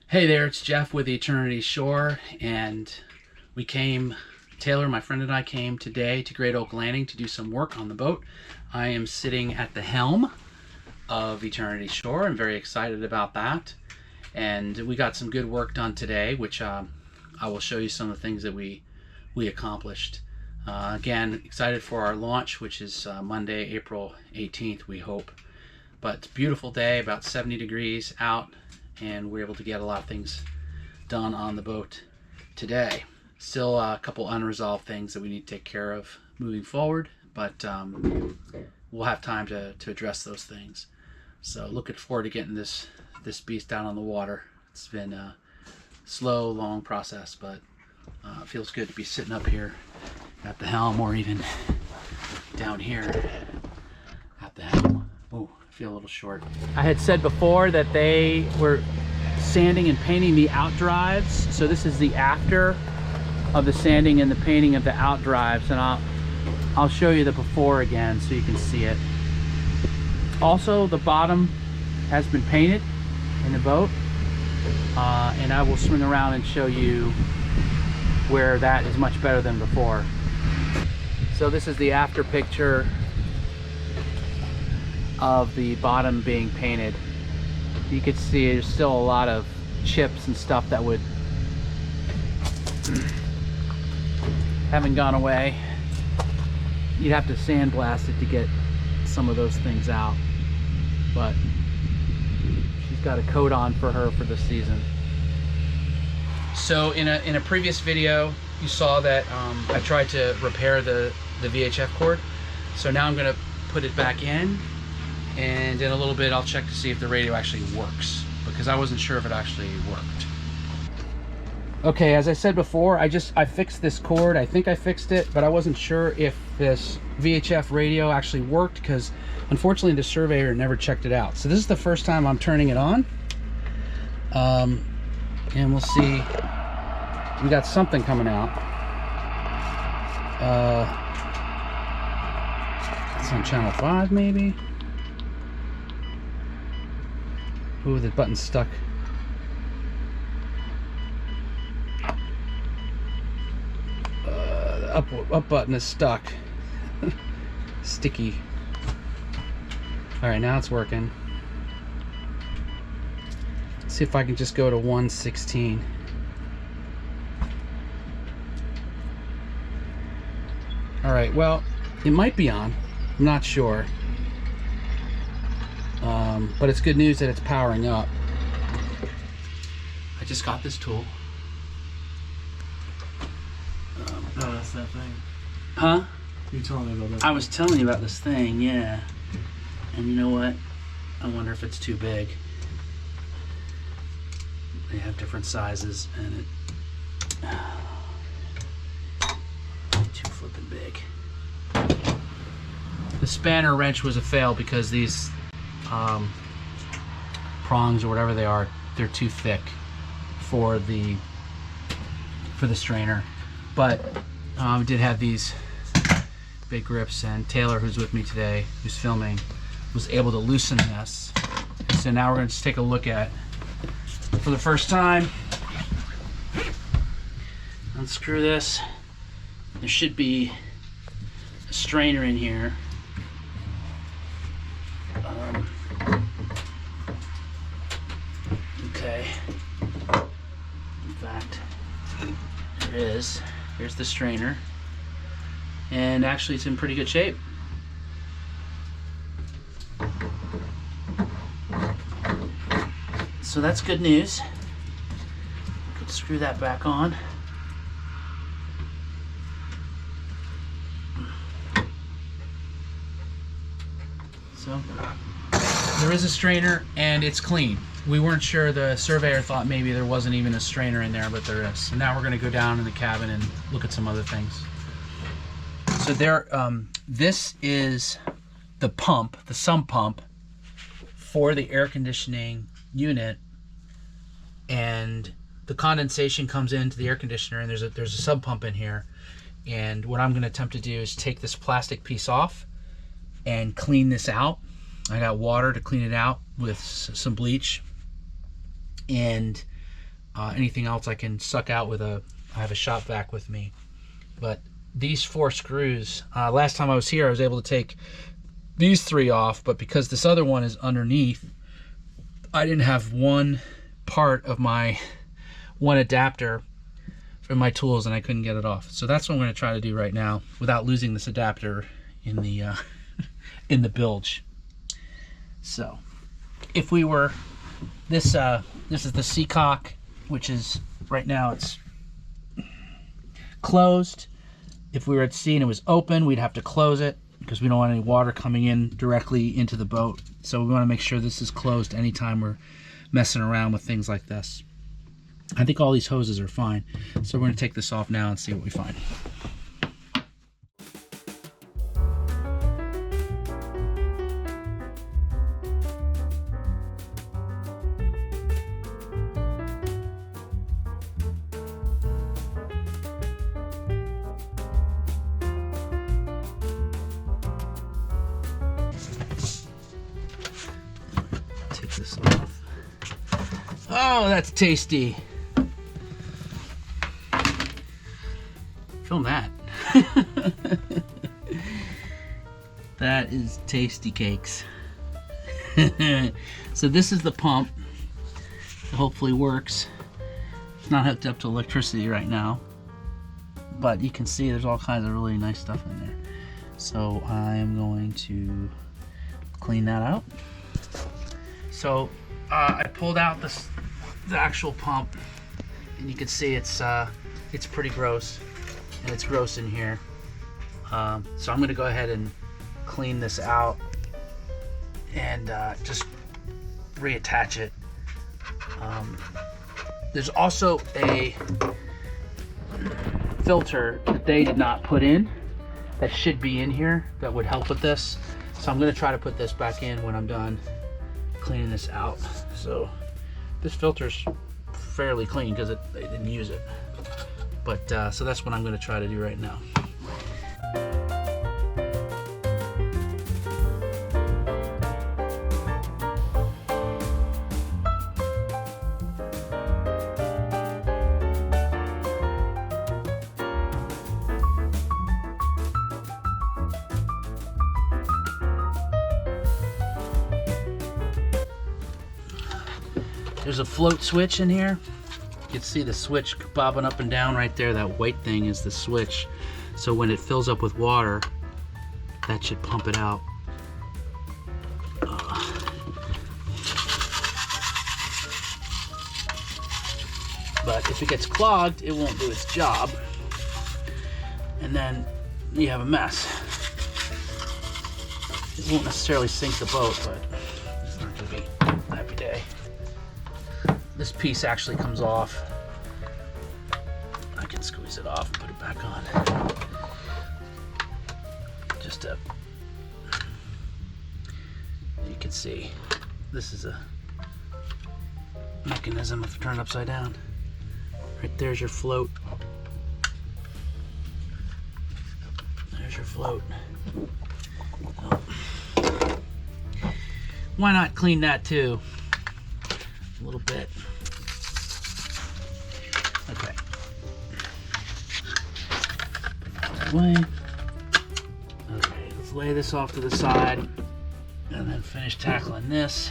Hey there, it's Jeff with Eternity Shore, and Taylor, my friend, and I came today to Great Oak Landing to do some work on the boat. I am sitting at the helm of Eternity Shore. I'm very excited about that, and we got some good work done today, which I will show you some of the things that we accomplished. Again, excited for our launch, which is Monday, April 18th, we hope. But beautiful day, about 70 degrees out, and we're able to get a lot of things done on the boat today. Still a couple unresolved things that we need to take care of moving forward, but we'll have time to address those things. So looking forward to getting this beast down on the water. It's been a slow, long process, but it feels good to be sitting up here at the helm, or even down here at the helm. Oh, I feel a little short. I had said before that they were sanding and painting the outdrives, so this is the after of the sanding and the painting of the outdrives, and I'll show you the before again so you can see it. Also, the bottom has been painted in the boat, and I will swing around and show you where that is much better than before. So this is the after picture of the bottom being painted. You can see there's still a lot of chips and stuff that haven't gone away. You'd have to sandblast it to get some of those things out, but she's got a coat on for her for the season. So in a previous video you saw that I tried to repair the VHF cord, so now I'm going to put it back in, and in a little bit I'll check to see if the radio actually works, because I wasn't sure if it actually worked. Okay, as I said before, I fixed this cord. I think I fixed it, but I wasn't sure if this VHF radio actually worked, because unfortunately the surveyor never checked it out. So this is the first time I'm turning it on, and we'll see. We got something coming out. It's on channel 5 maybe. Ooh, the button's stuck. The up button is stuck. Sticky. Alright, now it's working. Let's see if I can just go to 116. Alright, well, it might be on. I'm not sure. But it's good news that it's powering up. I just got this tool. Oh, that's that thing. Huh? You telling me about that? I was telling you about this thing, yeah. And you know what? I wonder if it's too big. They have different sizes, and too flippin' big. The spanner wrench was a fail because these prongs, or whatever they are, they're too thick for the strainer. But we did have these big grips, and Taylor, who's with me today, who's filming, was able to loosen this. So now we're going to just take a look at, for the first time, unscrew this. There should be a strainer in here. Okay. In fact, there is. Here's the strainer. And actually it's in pretty good shape. So that's good news. Could screw that back on. So there is a strainer, and it's clean. We weren't sure. The surveyor thought maybe there wasn't even a strainer in there, but there is. So now we're going to go down in the cabin and look at some other things. So there, this is the pump, the sump pump for the air conditioning unit, and the condensation comes into the air conditioner, and there's a sub pump in here. And what I'm going to attempt to do is take this plastic piece off and clean this out. I got water to clean it out with some bleach, and Anything else I can suck out with I have a shop vac with me. But these 4 screws, last time I was here I was able to take these 3 off, but because this other one is underneath, I didn't have one part of my one adapter for my tools and I couldn't get it off. So that's what I'm going to try to do right now without losing this adapter in the in the bilge. So if we were this is the seacock, which is right now it's closed. If we were at sea and it was open, we'd have to close it because we don't want any water coming in directly into the boat. So we want to make sure this is closed anytime we're messing around with things like this. I think all these hoses are fine. So we're going to take this off now and see what we find. Take this off. Oh, that's tasty. Film that. That is tasty cakes. So this is the pump. It hopefully works. It's not hooked up to electricity right now, but you can see there's all kinds of really nice stuff in there. So I am going to clean that out. So I pulled out the actual pump, and you can see it's pretty gross, and it's gross in here. So I'm going to go ahead and clean this out and just reattach it. There's also a filter that they did not put in that should be in here that would help with this. So I'm going to try to put this back in when I'm done cleaning this out. So this filter's fairly clean because they didn't use it. But so that's what I'm going to try to do right now. There's a float switch in here. You can see the switch bobbing up and down right there. That white thing is the switch. So when it fills up with water, that should pump it out. But if it gets clogged, it won't do its job. And then you have a mess. It won't necessarily sink the boat, but it's not gonna be a happy day. This piece actually comes off. I can squeeze it off and put it back on. Just to, you can see, this is a mechanism if turned upside down. Right there's your float. There's your float. Oh. Why not clean that too? A little bit. Okay. Put that away. Okay, let's lay this off to the side and then finish tackling this.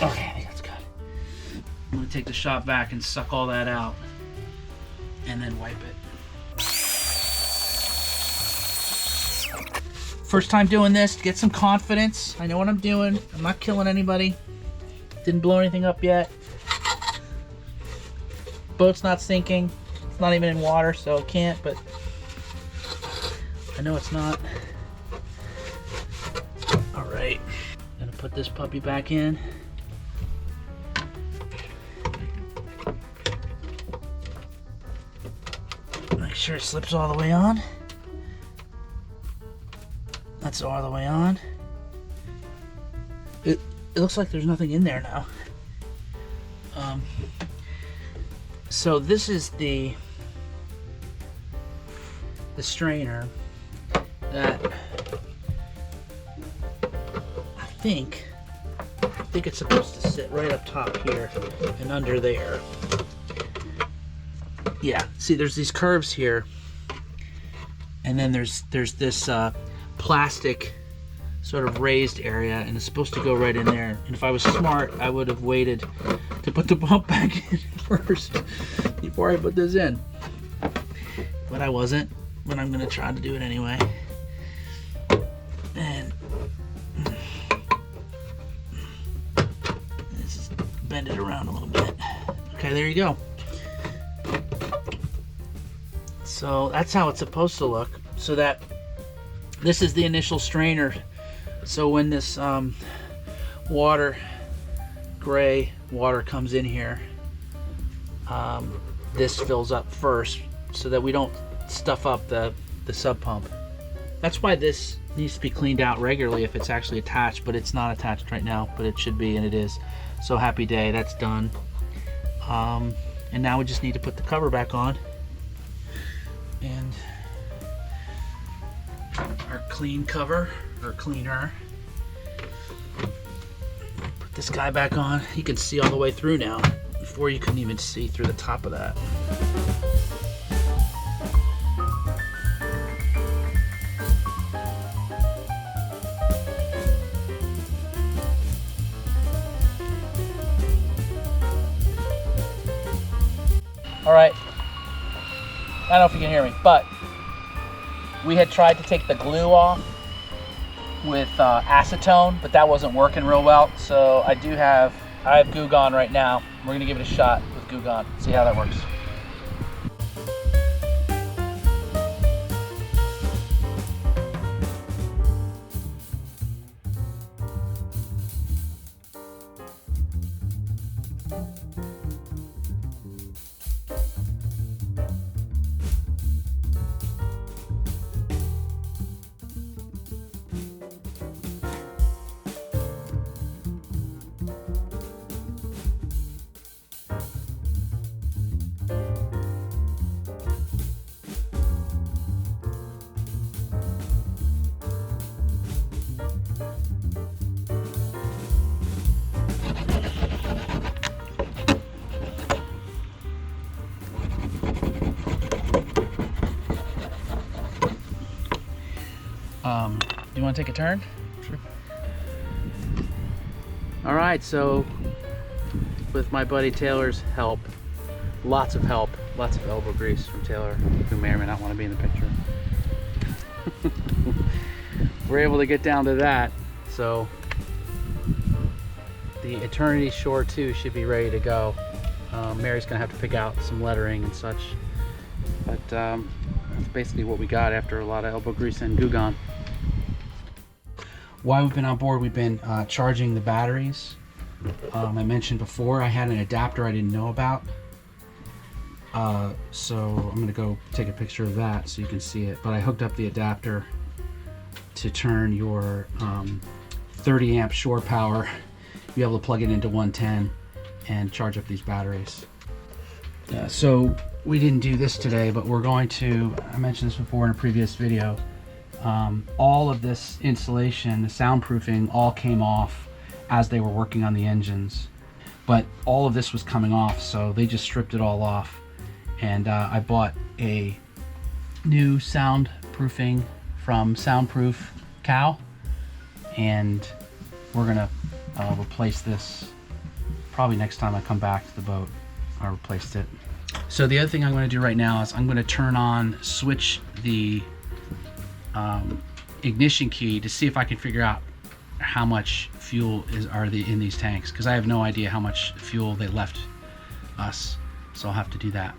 Okay, I think that's good. I'm gonna take the shop vac and suck all that out and then wipe it. First time doing this, get some confidence. I know what I'm doing. I'm not killing anybody. Didn't blow anything up yet. Boat's not sinking. It's not even in water, so it can't, but I know it's not. All right, gonna put this puppy back in. Make sure it slips all the way on. That's all the way on. It looks like there's nothing in there now. So this is the strainer that think it's supposed to sit right up top here and under there. Yeah, see, there's these curves here, and then there's this plastic sort of raised area, and it's supposed to go right in there. And if I was smart, I would have waited to put the pump back in first before I put this in. But I wasn't, but I'm gonna try to do it anyway. And let's just bend it around a little bit. Okay, there you go. So that's how it's supposed to look. So that this is the initial strainer. So when this gray water comes in here, this fills up first so that we don't stuff up the sub pump. That's why this needs to be cleaned out regularly if it's actually attached, but it's not attached right now, but it should be, and it is. So happy day, that's done. And now we just need to put the cover back on. And our clean cover, or cleaner. Put this guy back on. You can see all the way through now. Before you couldn't even see through the top of that. All right. I don't know if you can hear me, but we had tried to take the glue off with acetone, but that wasn't working real well. So I have Goo Gone right now. We're gonna give it a shot with Goo Gone, see how that works. Do you want to take a turn? Sure. All right, so with my buddy Taylor's help, lots of elbow grease from Taylor, who may or may not want to be in the picture. We're able to get down to that, so the Eternity Shore 2 should be ready to go. Mary's gonna have to pick out some lettering and such, but that's basically what we got after a lot of elbow grease and Goo Gone. While we've been on board, we've been charging the batteries. I mentioned before I had an adapter I didn't know about, so I'm gonna go take a picture of that so you can see it. But I hooked up the adapter to turn your 30 amp shore power, be able to plug it into 110 and charge up these batteries. So we didn't do this today, but we're going to, I mentioned this before in a previous video, all of this insulation, the soundproofing, all came off as they were working on the engines. But all of this was coming off, so they just stripped it all off. And I bought a new soundproofing from Soundproof Cow, and we're gonna replace this probably next time I come back to the boat. I replaced it. So the other thing I'm going to do right now is I'm going to switch the ignition key to see if I can figure out how much fuel are in these tanks, because I have no idea how much fuel they left us, so I'll have to do that.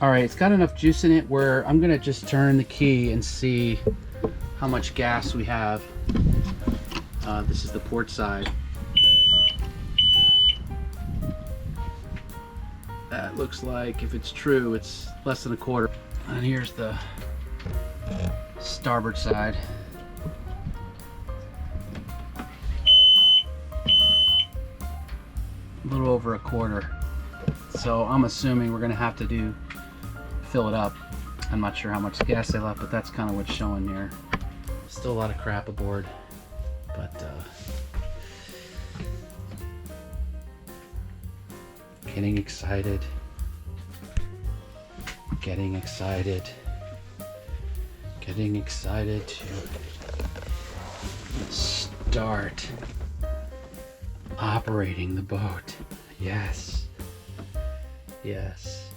All right, it's got enough juice in it where I'm going to just turn the key and see how much gas we have. This is the port side. That looks like, if it's true, it's less than a quarter. And here's the starboard side. A little over a quarter. So I'm assuming we're gonna have to fill it up. I'm not sure how much gas they left, but that's kind of what's showing here. Still a lot of crap aboard. Getting excited. Getting excited. Getting excited to start operating the boat. Yes. Yes.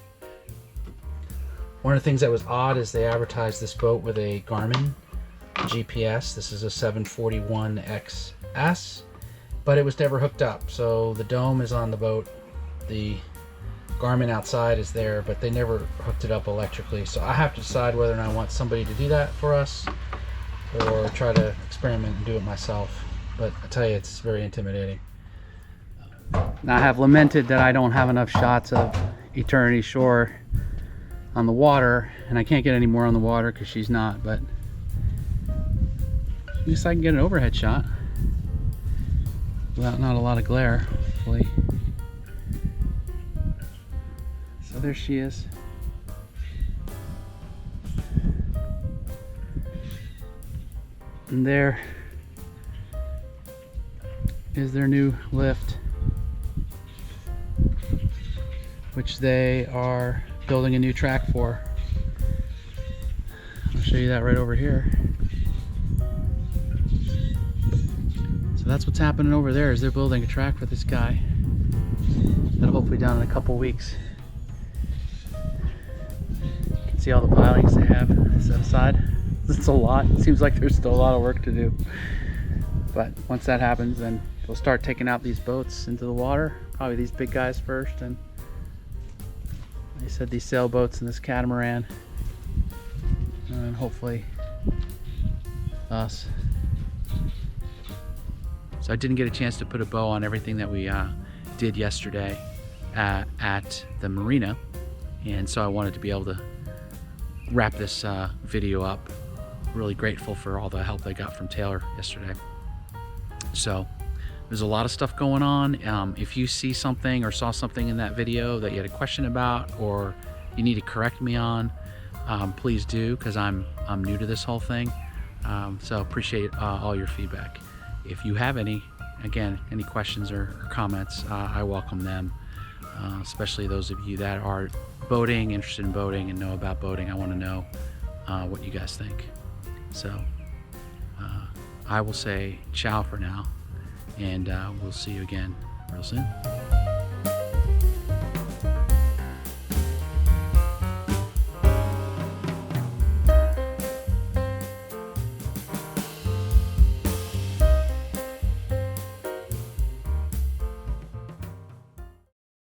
One of the things that was odd is they advertised this boat with a Garmin GPS. This is a 741XS, but it was never hooked up. So the dome is on the boat. The Garmin outside is there, but they never hooked it up electrically. So I have to decide whether or not I want somebody to do that for us or try to experiment and do it myself. But I tell you, it's very intimidating. Now I have lamented that I don't have enough shots of Eternity Shore on the water, and I can't get any more on the water because she's not, but at least I can get an overhead shot without not a lot of glare, hopefully. So there she is. And there is their new lift, which they are building a new track for. I'll show you that right over here. So that's what's happening over there, is they're building a track for this guy. That'll hopefully be done in a couple weeks. You can see all the pilings they have set aside. It's a lot. It seems like there's still a lot of work to do. But once that happens, then they'll start taking out these boats into the water. Probably these big guys first, and they said these sailboats and this catamaran, and hopefully us. So I didn't get a chance to put a bow on everything that we did yesterday at the marina, and so I wanted to be able to wrap this video up. Really grateful for all the help I got from Taylor yesterday. So there's a lot of stuff going on. If you see something or saw something in that video that you had a question about or you need to correct me on, please do, because I'm new to this whole thing. So appreciate all your feedback. If you have any questions or comments, I welcome them, especially those of you that are boating, interested in boating and know about boating. I want to know what you guys think. So I will say ciao for now, and we'll see you again real soon.